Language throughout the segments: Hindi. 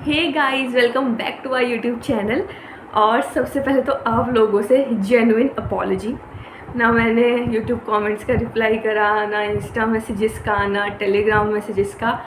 Hey guys, welcome back to our YouTube channel. और सबसे पहले तो आप लोगों से जेन्युइन अपॉलॉजी। ना मैंने यूट्यूब कमेंट्स का रिप्लाई करा, ना इंस्टा मैसेजेस का, ना टेलीग्राम मैसेजेस का,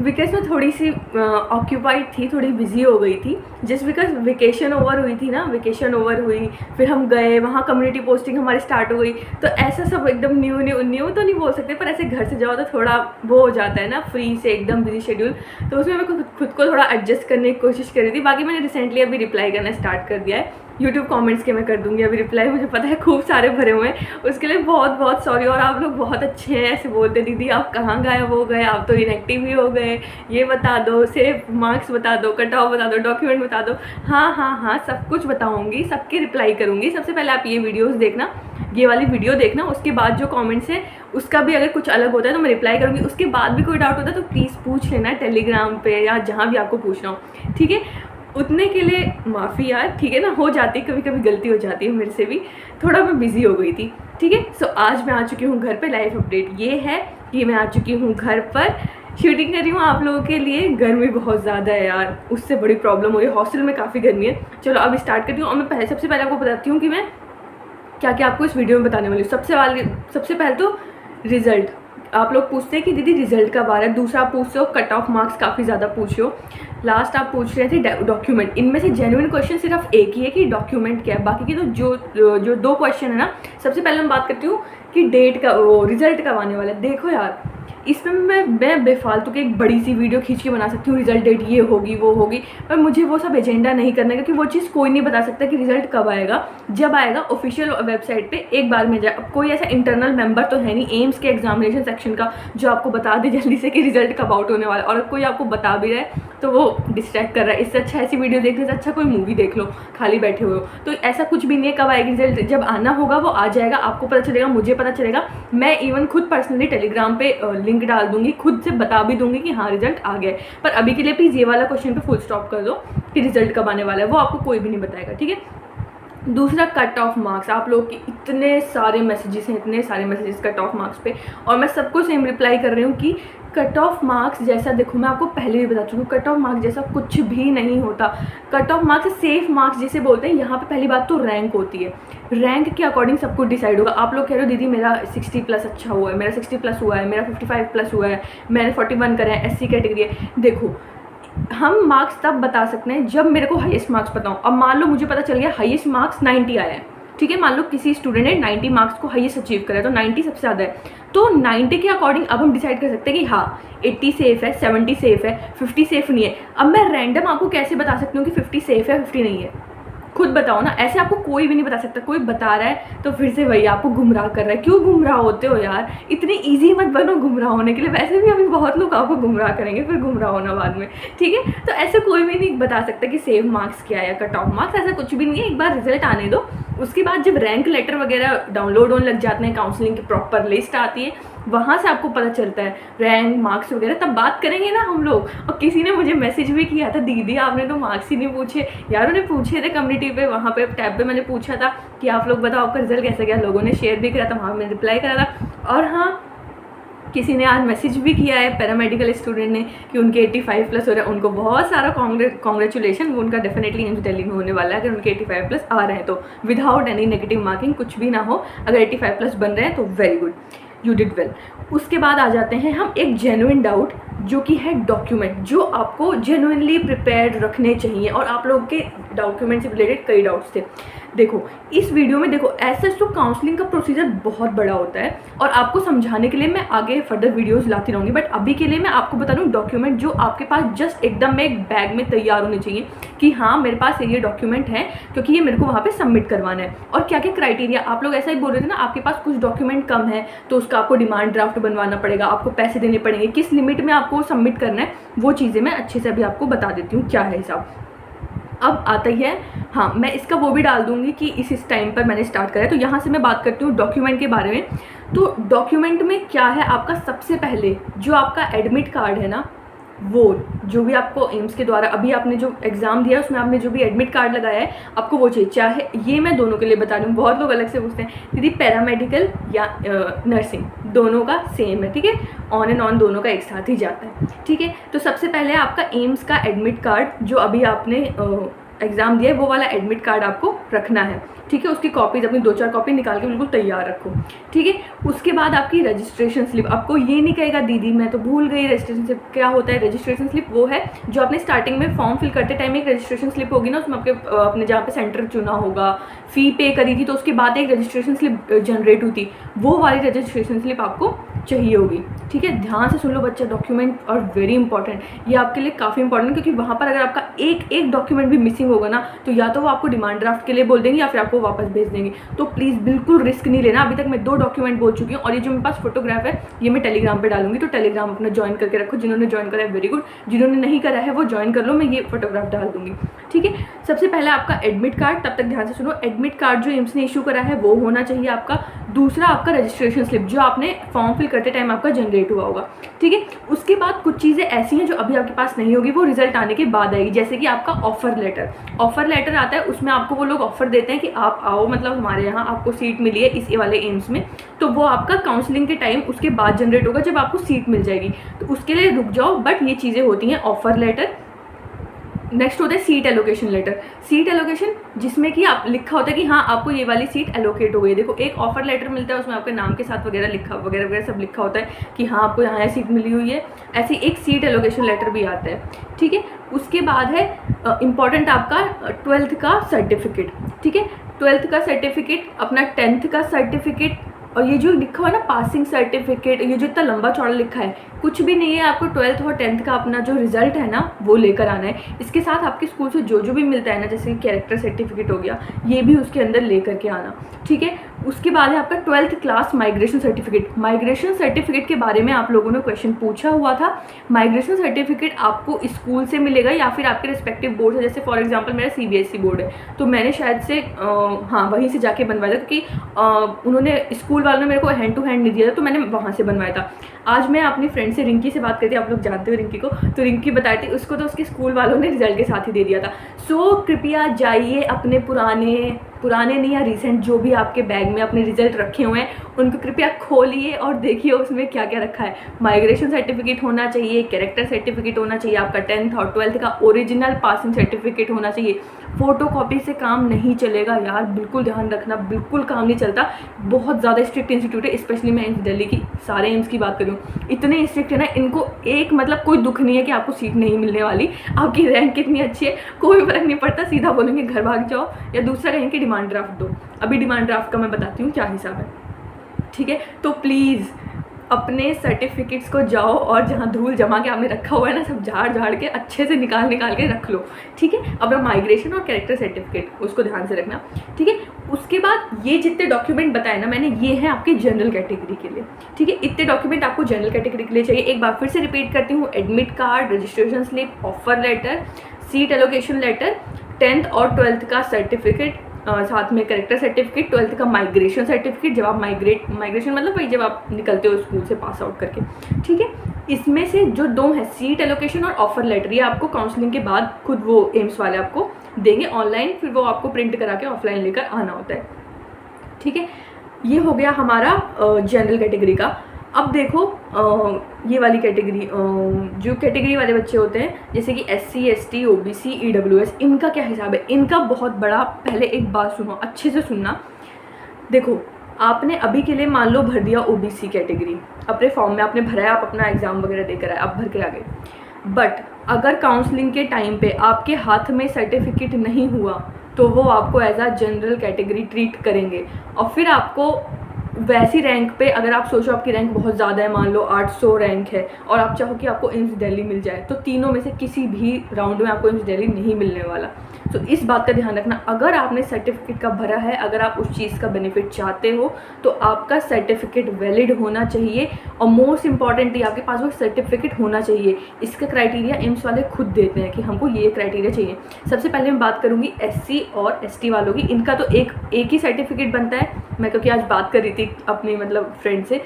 बिकॉज मैं थोड़ी सी ऑक्यूपाइड थी, थोड़ी बिजी हो गई थी। जस्ट बिकॉज वेकेशन ओवर हुई थी ना, वेकेशन ओवर हुई, फिर हम गए वहाँ, कम्युनिटी पोस्टिंग हमारी स्टार्ट हो गई। तो ऐसा सब एकदम न्यू तो नहीं बोल सकते, पर ऐसे घर से जाओ तो थोड़ा वो हो जाता है ना, फ्री से एकदम बिजी शेड्यूल। तो उसमें मैं खुद को थोड़ा एडजस्ट करने की कोशिश कर रही थी। बाकी मैंने रिसेंटली अभी रिप्लाई करना स्टार्ट कर दिया है। यूट्यूब कमेंट्स के मैं कर दूंगी अभी रिप्लाई, मुझे पता है खूब सारे भरे हुए हैं, उसके लिए बहुत बहुत सॉरी। और आप लोग बहुत अच्छे हैं, ऐसे बोलते दीदी आप कहाँ गायब हो गए, आप तो इनएक्टिव ही हो गए, ये बता दो, सेव मार्क्स बता दो, कट ऑफ बता दो, डॉक्यूमेंट बता दो। हाँ, सब कुछ बताऊँगी, सबके रिप्लाई करूँगी। सबसे पहले आप ये वीडियोज़ देखना, ये वाली वीडियो देखना, उसके बाद जो कमेंट्स है उसका भी अगर कुछ अलग होता है तो मैं रिप्लाई करूँगी। उसके बाद भी कोई डाउट होता है तो प्लीज़ पूछ लेना टेलीग्राम पे या जहाँ भी आपको पूछना हो, ठीक है। उतने के लिए माफ़ी यार, ठीक है ना, हो जाती है, कभी कभी गलती हो जाती है मेरे से भी, थोड़ा मैं बिज़ी हो गई थी, ठीक है। सो आज मैं आ चुकी हूँ घर पे। लाइव अपडेट ये है कि मैं आ चुकी हूँ घर पर, शूटिंग कर रही हूँ आप लोगों के लिए। गर्मी बहुत ज़्यादा है यार, उससे बड़ी प्रॉब्लम हो रही है, हॉस्टल में काफ़ी गर्मी है। चलो अब स्टार्ट करती हूँ। और मैं सबसे पहले आपको बताती हूँ कि मैं क्या क्या आपको इस वीडियो में बताने वाली हूँ। सबसे पहले तो रिज़ल्ट। आप लोग पूछते हैं कि दीदी रिजल्ट कब आ रहा है। दूसरा आप पूछते हो कट ऑफ मार्क्स, काफ़ी ज़्यादा पूछे हो। लास्ट आप पूछ रहे थे डॉक्यूमेंट। इनमें से जेन्युइन क्वेश्चन सिर्फ एक ही है कि डॉक्यूमेंट क्या है। बाकी की तो जो दो क्वेश्चन है ना, सबसे पहले मैं बात करती हूँ कि डेट का, वो रिजल्ट कब आने वाला है। देखो यार, इसमें मैं बेफालतू की एक बड़ी सी वीडियो खींच के बना सकती हूँ, रिजल्ट डेट ये होगी वो होगी, पर मुझे वो सब एजेंडा नहीं करना, क्योंकि वो चीज़ कोई नहीं बता सकता कि रिजल्ट कब आएगा। जब आएगा ऑफिशियल वेबसाइट पे एक बार में जाए। अब कोई ऐसा इंटरनल मेंबर तो है नहीं एम्स के एग्जामिनेशन सेक्शन का जो आपको बता दे जल्दी से कि रिजल्ट कब आउट होने वाला है। और कोई आपको बता भी रहा है तो वो डिस्ट्रैक्ट कर रहा है। इससे अच्छा ऐसी वीडियो देखने से अच्छा कोई मूवी देख लो, खाली बैठे हुए हो। तो ऐसा कुछ भी नहीं है। कब आएगी रिजल्ट, जब आना होगा वो आ जाएगा, आपको पता चलेगा, मुझे पता चलेगा। मैं इवन खुद पर्सनली टेलीग्राम पे लिंक डाल दूंगी, खुद से बता भी दूंगी कि हाँ रिजल्ट आ गया है। पर अभी के लिए प्लीज़ ये वाला क्वेश्चन पे फुल स्टॉप कर दो कि रिजल्ट कब आने वाला है, वो आपको कोई भी नहीं बताएगा, ठीक है। दूसरा कट ऑफ मार्क्स। आप लोग के इतने सारे मैसेजेस हैं, इतने सारे मैसेजेस कट ऑफ मार्क्स पे, और मैं सबको सेम रिप्लाई कर रही हूँ कि कट ऑफ मार्क्स जैसा, देखो मैं आपको पहले भी बता चुकी हूँ, कट ऑफ मार्क्स जैसा कुछ भी नहीं होता। Cut off marks safe marks जिसे बोलते हैं। यहाँ पे पहली बात तो रैंक होती है, रैंक के अकॉर्डिंग सब कुछ डिसाइड होगा। आप लोग कह रहे हो दीदी मेरा 60+ अच्छा हुआ है, मेरा 60+ हुआ है, मेरा 55+ हुआ है, मैंने 41 करा है, SC कैटेगरी है। देखो हम मार्क्स तब बता सकते हैं जब मेरे को हाईएस्ट मार्क्स पता हो। अब मान लो मुझे पता चल गया हाईएस्ट मार्क्स 90 आया है, ठीक है। मान लो किसी स्टूडेंट ने 90 मार्क्स को हाईएस्ट अचीव करा है, तो 90 सबसे ज़्यादा है, तो 90 के अकॉर्डिंग अब हम डिसाइड कर सकते हैं कि हाँ 80 सेफ है, 70 सेफ है, 50 सेफ नहीं है। अब मैं रैंडम आपको कैसे बता सकती हूँ कि 50 सेफ है 50 नहीं है, खुद बताओ ना। ऐसे आपको कोई भी नहीं बता सकता। कोई बता रहा है तो फिर से वही आपको गुमराह कर रहा है। क्यों गुमराह होते हो यार, इतनी इजी मत बनो गुमराह होने के लिए। वैसे भी अभी बहुत लोग आपको गुमराह करेंगे, फिर गुमराह होना बाद में, ठीक है। तो ऐसे कोई भी नहीं बता सकता कि सेव मार्क्स क्या है या कट ऑफ मार्क्स, ऐसा कुछ भी नहीं है। एक बार रिजल्ट आने दो, उसके बाद जब रैंक लेटर वगैरह डाउनलोड होने लग जाते हैं, काउंसलिंग की प्रॉपर लिस्ट आती है, वहाँ से आपको पता चलता है रैंक मार्क्स वगैरह, तब बात करेंगे ना हम लोग। और किसी ने मुझे मैसेज भी किया था, दीदी आपने तो मार्क्स ही नहीं पूछे। यार उन्हें पूछे थे कम्युनिटी पे, वहाँ पे टैब पे मैंने पूछा था कि आप लोग बताओ आपका रिजल्ट कैसा गया। लोगों ने शेयर भी करा था, वहाँ मैंने रिप्लाई करा था। और हाँ, किसी ने आज मैसेज भी किया है पैरामेडिकल स्टूडेंट ने कि उनके 85+ हो रहे हैं। उनको बहुत सारा कॉन्ग्रेचुलेशन। वो उनका डेफिनेटली एम्स दिल्ली में होने वाला है अगर उनके 85+ आ रहे हैं तो, विदाउट एनी नेगेटिव मार्किंग, कुछ भी ना हो। अगर 85+ बन रहे हैं तो very good, you did well. उसके बाद आ जाते हैं हम एक जेन्युइन डाउट, जो कि है डॉक्यूमेंट, जो आपको जेन्युइनली प्रिपेयर्ड रखने चाहिए। और आप लोगों के डॉक्यूमेंट से रिलेटेड कई डाउट्स थे। देखो इस वीडियो में, देखो ऐसा तो काउंसलिंग का प्रोसीजर बहुत बड़ा होता है, और आपको समझाने के लिए मैं आगे फर्दर वीडियोस लाती रहूँगी। बट अभी के लिए मैं आपको बता दूँ डॉक्यूमेंट जो आपके पास जस्ट एकदम में एक बैग में तैयार होने चाहिए कि हाँ मेरे पास ये डॉक्यूमेंट है, क्योंकि ये मेरे को वहाँ पे सबमिट करवाना है। और क्या क्या क्राइटेरिया, आप लोग ऐसा ही बोल रहे थे ना, आपके पास कुछ डॉक्यूमेंट कम है तो उसका आपको डिमांड ड्राफ्ट बनवाना पड़ेगा, आपको पैसे देने पड़ेंगे, किस लिमिट में आपको सबमिट करना है, वो चीज़ें मैं अच्छे से अभी आपको बता देती हूँ क्या है हिसाब। अब आता ही है, हाँ मैं इसका वो भी डाल दूंगी कि इस टाइम पर मैंने स्टार्ट करा है। तो यहाँ से मैं बात करती हूँ डॉक्यूमेंट के बारे में। तो डॉक्यूमेंट में क्या है, आपका सबसे पहले जो आपका एडमिट कार्ड है ना, वो जो भी आपको एम्स के द्वारा अभी आपने जो एग्ज़ाम दिया उसमें आपने जो भी एडमिट कार्ड लगाया है आपको वो चाहिए। चाहे ये मैं दोनों के लिए बता रही हूँ, बहुत लोग अलग से पूछते हैं दीदी पैरामेडिकल या नर्सिंग, दोनों का सेम है, ठीक है, ऑन एंड ऑन दोनों का एक साथ ही जाता है, ठीक है। तो सबसे पहले आपका एम्स का एडमिट कार्ड जो अभी आपने एग्ज़ाम दिया है वो वाला एडमिट कार्ड आपको रखना है, ठीक है। उसकी कॉपीज़ अपनी 2-4 कॉपी निकाल के बिल्कुल तैयार रखो, ठीक है। उसके बाद आपकी रजिस्ट्रेशन स्लिप, आपको ये नहीं कहेगा दीदी मैं तो भूल गई रजिस्ट्रेशन स्लिप क्या होता है। रजिस्ट्रेशन स्लिप वो है जो आपने स्टार्टिंग में फॉर्म फिल करते टाइम एक रजिस्ट्रेशन स्लिप होगी ना, उसमें आपने जहाँ पे सेंटर चुना होगा, फ़ी पे करी थी, तो उसके बाद एक रजिस्ट्रेशन स्लिप जनरेट हुई थी, वो वाली रजिस्ट्रेशन स्लिप आपको चाहिए होगी, ठीक है। ध्यान से सुन लो बच्चा, डॉक्यूमेंट और वेरी इंपॉर्टेंट, ये आपके लिए काफ़ी इंपॉर्टेंट, क्योंकि वहाँ पर अगर आपका एक डॉक्यूमेंट भी मिसिंग होगा ना तो या तो वो आपको डिमांड ड्राफ्ट के लिए बोल देंगे या फिर आपको वापस भेज देंगे। तो प्लीज़ बिल्कुल रिस्क नहीं लेना। अभी तक मैं 2 डॉक्यूमेंट बोल चुकी हूँ और ये जो मेरे पास फोटोग्राफ है ये मैं टेलीग्राम पे डालूंगी, तो टेलीग्राम अपना ज्वाइन करके रखो। जिन्होंने ज्वाइन करा है वेरी गुड, जिन्होंने नहीं करा है वो ज्वाइन कर लो, मैं ये फोटोग्राफ डाल दूंगी, ठीक है। सबसे पहले आपका एडमिट कार्ड, तब तक ध्यान से सुनो, एडमिट कार्ड जो एम्स ने इशू करा है वो होना चाहिए आपका। दूसरा आपका रजिस्ट्रेशन स्लिप जो आपने फॉर्म फिल करते टाइम आपका जनरेट हुआ होगा, ठीक है। उसके बाद कुछ चीज़ें ऐसी हैं जो अभी आपके पास नहीं होगी, वो रिजल्ट आने के बाद आएगी, जैसे कि आपका ऑफर लेटर। ऑफर लेटर आता है, उसमें आपको वो लोग ऑफर देते हैं कि आप आओ, मतलब हमारे यहाँ आपको सीट मिली है इस वाले एम्स में, तो वो आपका काउंसलिंग के टाइम उसके बाद जनरेट होगा जब आपको सीट मिल जाएगी, तो उसके लिए रुक जाओ। बट ये चीज़ें होती हैं ऑफर लेटर। नेक्स्ट होता है seat allocation letter. Seat allocation जिसमें कि आप लिखा होता है कि हाँ आपको ये वाली सीट एलोकेट हो गई। देखो एक ऑफर लेटर मिलता है उसमें आपके नाम के साथ वगैरह लिखा वगैरह वगैरह सब लिखा होता है कि हाँ आपको यहाँ सीट मिली हुई है, ऐसी एक सीट एलोकेशन लेटर भी आता है, ठीक है। उसके बाद है इम्पॉर्टेंट आपका 12th का सर्टिफिकेट, ठीक है। 12th का सर्टिफिकेट, अपना 10th का सर्टिफिकेट, और ये जो लिखा हुआ है ना पासिंग सर्टिफिकेट, ये जो इतना लंबा चौड़ा लिखा है कुछ भी नहीं है। आपको 12th और 10th का अपना जो रिजल्ट है ना वो लेकर आना है। इसके साथ आपके स्कूल से जो भी मिलता है ना, जैसे कैरेक्टर सर्टिफिकेट हो गया, ये भी उसके अंदर लेकर के आना, ठीक है। उसके बाद है आपका 12th class migration certificate. Migration certificate के बारे में आप लोगों ने क्वेश्चन पूछा हुआ था। माइग्रेशन सर्टिफिकेट आपको स्कूल से मिलेगा या फिर आपके रिस्पेक्टिव बोर्ड है, जैसे फॉर एग्जाम्पल मेरा CBSE बोर्ड है तो मैंने शायद से हाँ वहीं से जाके बनवाया था, क्योंकि उन्होंने स्कूल वालों ने मेरे को हैंड टू हैंड नहीं दिया था, तो मैंने वहाँ से बनवाया था। आज मैं अपनी फ्रेंड से रिंकी से बात करती, आप लोग जानते हो रिंकी को, तो रिंकी बताई थी उसको तो उसके स्कूल वालों ने रिजल्ट के साथ ही दे दिया था। सो कृपया जाइए अपने पुराने नहीं या रिसेंट जो भी आपके बैग में अपने रिजल्ट रखे हुए हैं उनको कृपया खोलिए और देखिए उसमें क्या क्या रखा है। माइग्रेशन सर्टिफिकेट होना चाहिए, कैरेक्टर सर्टिफिकेट होना चाहिए, आपका 10th और 12th का ओरिजिनल पासिंग सर्टिफिकेट होना चाहिए। फ़ोटो कॉपी से काम नहीं चलेगा यार, बिल्कुल ध्यान रखना, बिल्कुल काम नहीं चलता। बहुत ज़्यादा स्ट्रिक्ट इंस्टीट्यूट है, स्पेशली मैं दिल्ली की सारे एम्स की बात करूँ, इतने स्ट्रिक्ट है ना, इनको एक मतलब कोई दुख नहीं है कि आपको सीट नहीं मिलने वाली, आपकी रैंक कितनी अच्छी है कोई फ़र्क नहीं पड़ता, सीधा बोलेंगे घर भाग जाओ, या दूसरा कहेंगे डिमांड ड्राफ्ट दो। अभी डिमांड ड्राफ्ट का मैं बताती हूँ क्या हिसाब है, ठीक है। तो प्लीज़ अपने सर्टिफिकेट्स को जाओ और जहाँ धूल जमा के आपने रखा हुआ है ना सब झाड़ के अच्छे से निकाल के रख लो, ठीक है। अपना माइग्रेशन और कैरेक्टर सर्टिफिकेट उसको ध्यान से रखना, ठीक है। उसके बाद ये जितने डॉक्यूमेंट बताए ना मैंने, ये हैं आपके जनरल कैटेगरी के लिए, ठीक है। इतने डॉक्यूमेंट आपको जनरल कैटेगरी के लिए चाहिए। एक बार फिर से रिपीट करती हूँ, admit card, registration slip, offer letter, seat allocation letter, 10th और 12th का सर्टिफिकेट, साथ में कैरेक्टर सर्टिफिकेट, 12th का माइग्रेशन सर्टिफिकेट जब आप माइग्रेशन मतलब भाई जब आप निकलते हो स्कूल से पास आउट करके, ठीक है। इसमें से जो 2 है सीट एलोकेशन और ऑफर लेटर, ये आपको काउंसलिंग के बाद खुद वो एम्स वाले आपको देंगे ऑनलाइन, फिर वो आपको प्रिंट करा के ऑफलाइन लेकर आना होता है, ठीक है। ये हो गया हमारा जनरल कैटेगरी का। अब देखो ये वाली कैटेगरी, जो कैटेगरी वाले बच्चे होते हैं जैसे कि SC ST OBC EWS, इनका क्या हिसाब है, इनका बहुत बड़ा, पहले एक बात सुनो अच्छे से सुनना। देखो आपने अभी के लिए मान लो भर दिया OBC कैटेगरी, अपने फॉर्म में आपने भरा है, आप अपना एग्ज़ाम वगैरह देकर आए, आप भर के आ गए, बट अगर काउंसलिंग के टाइम पे आपके हाथ में सर्टिफिकेट नहीं हुआ तो वो आपको as a general category treat करेंगे, और फिर आपको वैसी रैंक पे, अगर आप सोचो आपकी रैंक बहुत ज़्यादा है, मान लो 800 रैंक है और आप चाहो कि आपको एम्स दिल्ली मिल जाए, तो तीनों में से किसी भी राउंड में आपको एम्स दिल्ली नहीं मिलने वाला। तो इस बात का ध्यान रखना, अगर आपने सर्टिफिकेट का भरा है, अगर आप उस चीज़ का बेनिफिट चाहते हो तो आपका सर्टिफिकेट वैलिड होना चाहिए, और मोस्ट इंपॉर्टेंटली आपके पास वो सर्टिफिकेट होना चाहिए। इसका क्राइटेरिया एम्स वाले खुद देते हैं कि हमको ये क्राइटेरिया चाहिए। सबसे पहले मैं बात करूँगी SC और ST वालों की, इनका तो एक ही सर्टिफिकेट बनता है। मैं क्योंकि आज बात कर रही थी अपनी मतलब फ्रेंड से,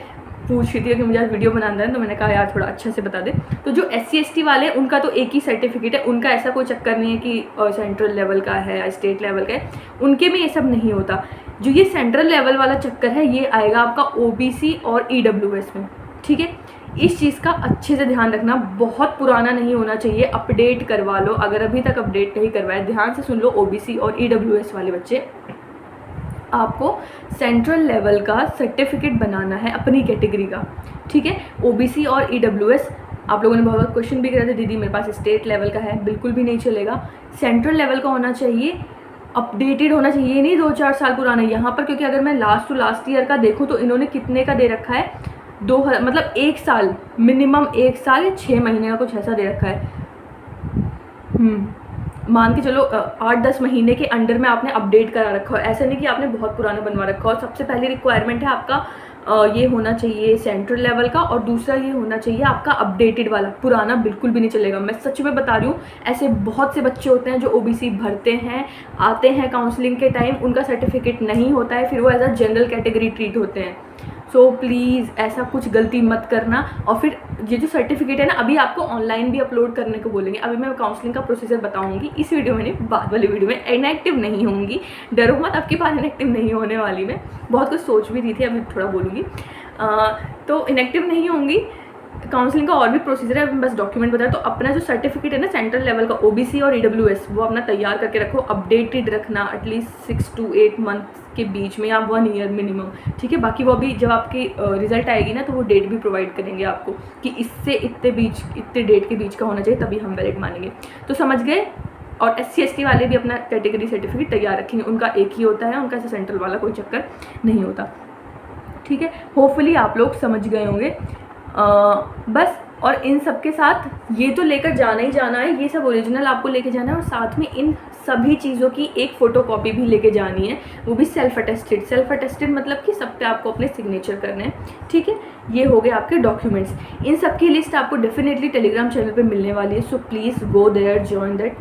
पूछ रही थी कि मुझे आज वीडियो बनाना है, तो मैंने कहा यार थोड़ा अच्छा से बता दे। तो जो SC ST वाले उनका तो एक ही सर्टिफिकेट है, उनका ऐसा कोई चक्कर नहीं है कि सेंट्रल लेवल का है या स्टेट लेवल का है, उनके में ये सब नहीं होता। जो ये सेंट्रल लेवल वाला चक्कर है ये आएगा आपका OBC और EWS में, ठीक है। इस चीज़ का अच्छे से ध्यान रखना, बहुत पुराना नहीं होना चाहिए, अपडेट करवा लो। अगर अभी तक अपडेट नहीं करवाया, ध्यान से सुन लो, OBC और EWS वाले बच्चे, आपको सेंट्रल लेवल का सर्टिफिकेट बनाना है अपनी कैटेगरी का, ठीक है। OBC और EWS आप लोगों ने बहुत क्वेश्चन भी करे थे, दीदी मेरे पास स्टेट लेवल का है, बिल्कुल भी नहीं चलेगा, सेंट्रल लेवल का होना चाहिए, अपडेटेड होना चाहिए, नहीं 2-4 साल पुराना यहाँ पर। क्योंकि अगर मैं लास्ट टू लास्ट ईयर का देखूँ तो इन्होंने कितने का दे रखा है, मतलब 1 साल, मिनिमम 1 साल या 6 महीने का कुछ ऐसा दे रखा है। मान के चलो 8-10 महीने के अंडर में आपने अपडेट करा रखा हो, ऐसा नहीं कि आपने बहुत पुराना बनवा रखा हो। सबसे पहली रिक्वायरमेंट है आपका ये होना चाहिए सेंट्रल लेवल का, और दूसरा ये होना चाहिए आपका अपडेटेड वाला, पुराना बिल्कुल भी नहीं चलेगा। मैं सच में बता रही हूँ, ऐसे बहुत से बच्चे होते हैं जो OBC भरते हैं, आते हैं काउंसलिंग के टाइम, उनका सर्टिफिकेट नहीं होता है, फिर वो as a general category treat होते हैं। सो प्लीज़ ऐसा कुछ गलती मत करना। और फिर ये जो सर्टिफिकेट है ना, अभी आपको ऑनलाइन भी अपलोड करने को बोलेंगे। अभी मैं काउंसलिंग का प्रोसीजर बताऊंगी इस वीडियो में, नहीं बाद वाली वीडियो में। इनएक्टिव नहीं होंगी, डरो मत, आपके पास इनएक्टिव नहीं होने वाली। मैं बहुत कुछ सोच भी रही थी, अभी थोड़ा बोलूँगी। तो इनएक्टिव नहीं होंगी। काउंसलिंग का और भी प्रोसीजर है, बस डॉक्यूमेंट बताया। तो अपना जो सर्टिफिकेट है ना सेंट्रल लेवल का, OBC और EWS, वो अपना तैयार करके रखो, अपडेटेड रखना एटलीस्ट 6 to 8 मंथ के बीच में, या 1 ईयर मिनिमम, ठीक है। बाकी वो अभी जब आपकी रिजल्ट आएगी ना, तो वो डेट भी प्रोवाइड करेंगे आपको कि इससे इतने डेट के बीच का होना चाहिए, तभी हम वैलिड मानेंगे। तो समझ गए। और SC ST वाले भी अपना कैटेगरी सर्टिफिकेट तैयार रखेंगे, उनका एक ही होता है, उनका ऐसा सेंट्रल वाला कोई चक्कर नहीं होता, ठीक है। होपफुली आप लोग समझ गए होंगे। बस, और इन सब के साथ ये तो लेकर जाना ही जाना है, ये सब ओरिजिनल आपको लेके जाना है, और साथ में इन सभी चीज़ों की एक फ़ोटोकॉपी भी लेके जानी है, वो भी सेल्फ अटेस्टेड मतलब कि सब पे आपको अपने सिग्नेचर करने हैं, ठीक है। ये हो गए आपके डॉक्यूमेंट्स। इन सब की लिस्ट आपको डेफिनेटली टेलीग्राम चैनल पे मिलने वाली है, so please go there, join that,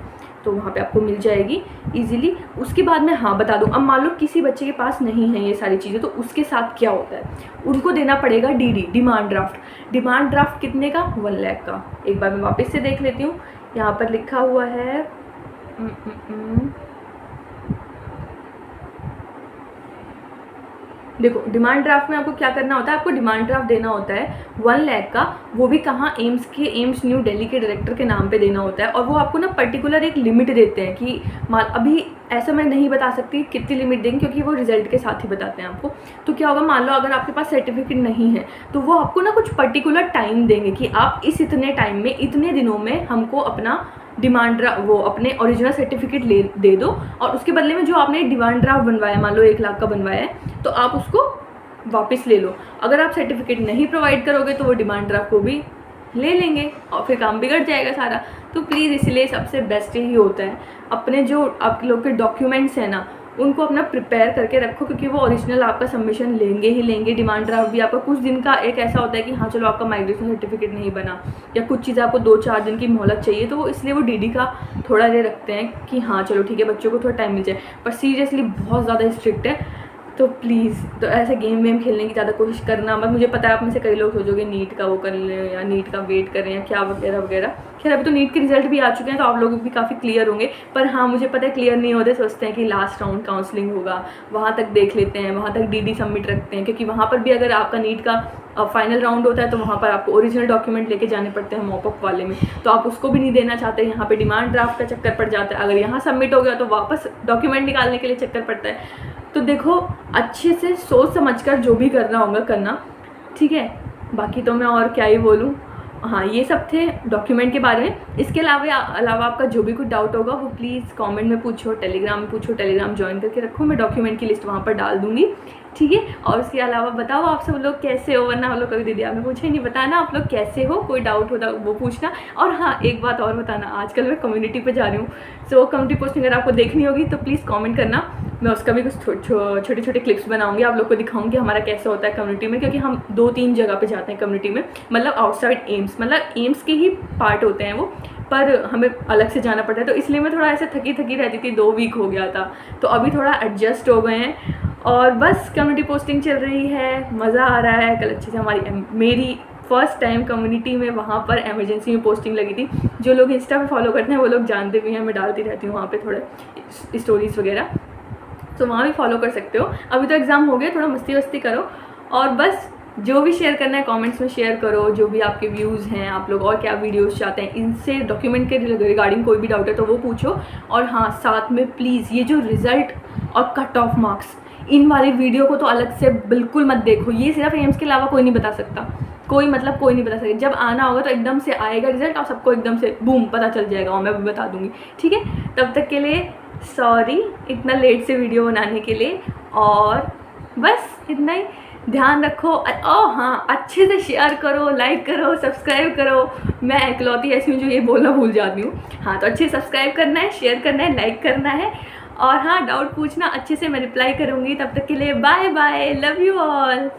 तो वहाँ पे आपको मिल जाएगी इजीली। उसके बाद मैं हाँ बता दूँ, अब मान लो किसी बच्चे के पास नहीं है ये सारी चीज़ें, तो उसके साथ क्या होता है, उनको देना पड़ेगा DD, demand draft. Demand draft कितने का, 1 लाख का। एक बार मैं वापस से देख लेती हूँ, यहाँ पर लिखा हुआ है देखो, डिमांड ड्राफ्ट में आपको क्या करना होता है, आपको डिमांड ड्राफ्ट देना होता है 1 लाख का, वो भी कहाँ, एम्स न्यू दिल्ली के डायरेक्टर के नाम पे देना होता है। और वो आपको ना पर्टिकुलर एक लिमिट देते हैं कि अभी ऐसा मैं नहीं बता सकती कितनी लिमिट देंगे, क्योंकि वो रिजल्ट के साथ ही बताते हैं आपको। तो क्या होगा, मान लो अगर आपके पास सर्टिफिकेट नहीं है, तो वो आपको ना कुछ पर्टिकुलर टाइम देंगे कि आप इस इतने टाइम में, इतने दिनों में हमको अपना डिमांड वो अपने ओरिजिनल सर्टिफिकेट दे दो, और उसके बदले में जो आपने डिमांड ड्राफ्ट बनवाया, मान लो 1 लाख का बनवाया है, तो आप उसको वापस ले लो। अगर आप सर्टिफिकेट नहीं प्रोवाइड करोगे तो वो डिमांड ड्राफ्ट को भी ले लेंगे और फिर काम बिगड़ जाएगा सारा। तो प्लीज़ इसलिए सबसे बेस्ट ही होता है, अपने जो आप लोग के डॉक्यूमेंट्स हैं ना, उनको अपना प्रिपेयर करके रखो, क्योंकि वो ओरिजिनल आपका सबमिशन लेंगे ही लेंगे। डिमांड ड्राफ्ट भी आपका कुछ दिन का एक ऐसा होता है कि हाँ चलो आपका माइग्रेशन सर्टिफिकेट नहीं बना, या कुछ चीज़ आपको 2-4 दिन की मोहलत चाहिए, तो वो इसलिए वो DD का थोड़ा ये रखते हैं कि हाँ चलो ठीक है, बच्चों को थोड़ा टाइम मिल जाए। पर सीरियसली बहुत ज़्यादा स्ट्रिक्ट है, तो प्लीज़ तो ऐसे गेम वेम खेलने की ज़्यादा कोशिश करना मत। मुझे पता है आप में से कई लोग सोचोगे नीट का वो कर लें, या नीट का वेट करें, या क्या वगैरह वगैरह। खैर अभी तो नीट के रिजल्ट भी आ चुके हैं, तो आप लोग भी काफ़ी क्लियर होंगे। पर हाँ, मुझे पता है क्लियर नहीं होते, सोचते हैं कि लास्ट राउंड काउंसलिंग होगा, वहाँ तक देख लेते हैं, वहाँ तक DD सबमिट रखते हैं, क्योंकि वहाँ पर भी अगर आपका नीट का फाइनल राउंड होता है, तो वहाँ पर आपको ओरिजिनल डॉक्यूमेंट लेके जाने पड़ते हैं मॉपअप वाले में, तो आप उसको भी नहीं देना चाहते। यहाँ पे डिमांड ड्राफ्ट का चक्कर पड़ जाता है, अगर यहाँ सबमिट हो गया तो वापस डॉक्यूमेंट निकालने के लिए चक्कर पड़ता है। तो देखो, अच्छे से सोच समझकर जो भी करना होगा करना, ठीक है। बाकी तो मैं और क्या ही बोलूँ। हाँ, ये सब थे डॉक्यूमेंट के बारे में। इसके अलावा आपका जो भी कुछ डाउट होगा वो प्लीज़ कमेंट में पूछो, टेलीग्राम में पूछो, टेलीग्राम ज्वाइन करके रखो, मैं डॉक्यूमेंट की लिस्ट वहाँ पर डाल दूँगी, ठीक है। और उसके अलावा बताओ आप सब लोग कैसे हो, वरना हम लोग कभी दीदी आपने पूछा ही नहीं। बताना आप लोग कैसे हो, कोई डाउट होता वो पूछना। और हाँ, एक बात और बताना, आजकल मैं कम्युनिटी पे जा रही हूँ, सो कम्युनिटी पोस्टिंग अगर आपको देखनी होगी तो प्लीज़ कमेंट करना, मैं उसका भी कुछ छोटे छोटे क्लिप्स बनाऊंगी, आप लोग को दिखाऊंगी हमारा कैसे होता है कम्युनिटी में। क्योंकि हम 2-3 जगह पे जाते हैं कम्युनिटी में, मतलब आउटसाइड एम्स, मतलब एम्स के ही पार्ट होते हैं वो, पर हमें अलग से जाना पड़ता है। तो इसलिए मैं थोड़ा ऐसे थकी रहती थी, 2 वीक हो गया था, तो अभी थोड़ा एडजस्ट हो गए हैं। और बस कम्युनिटी पोस्टिंग चल रही है, मज़ा आ रहा है। कल अच्छे से मेरी फर्स्ट टाइम कम्युनिटी में वहाँ पर इमरजेंसी में पोस्टिंग लगी थी। जो लोग इंस्टा पे फॉलो करते हैं वो लोग जानते भी हैं, मैं डालती रहती हूँ वहाँ पे थोड़े स्टोरीज़ वगैरह, तो वहाँ भी फॉलो कर सकते हो। अभी तो एग्ज़ाम हो गया, थोड़ा मस्ती वस्ती करो और बस जो भी शेयर करना है कमेंट्स में शेयर करो, जो भी आपके व्यूज़ हैं, आप लोग और क्या वीडियोस चाहते हैं, इनसे डॉक्यूमेंट के रिगार्डिंग कोई भी डाउट है तो वो पूछो। और हाँ, साथ में प्लीज़ ये जो रिज़ल्ट और कट ऑफ मार्क्स, इन वाली वीडियो को तो अलग से बिल्कुल मत देखो। ये सिर्फ एम्स के अलावा कोई नहीं बता सकता, कोई नहीं बता सकता। जब आना होगा तो एकदम से आएगा रिजल्ट और सबको एकदम से बूम पता चल जाएगा और मैं भी बता दूँगी, ठीक है। तब तक के लिए सॉरी इतना लेट से वीडियो बनाने के लिए, और बस इतना ही। ध्यान रखो। हाँ, अच्छे से शेयर करो, लाइक करो, सब्सक्राइब करो। मैं इकलौती ऐसी हूँ जो ये बोलना भूल जाती हूँ। हाँ, तो अच्छे से सब्सक्राइब करना है, शेयर करना है, लाइक करना है, और हाँ, डाउट पूछना, अच्छे से मैं रिप्लाई करूँगी। तब तक के लिए bye bye, love you all.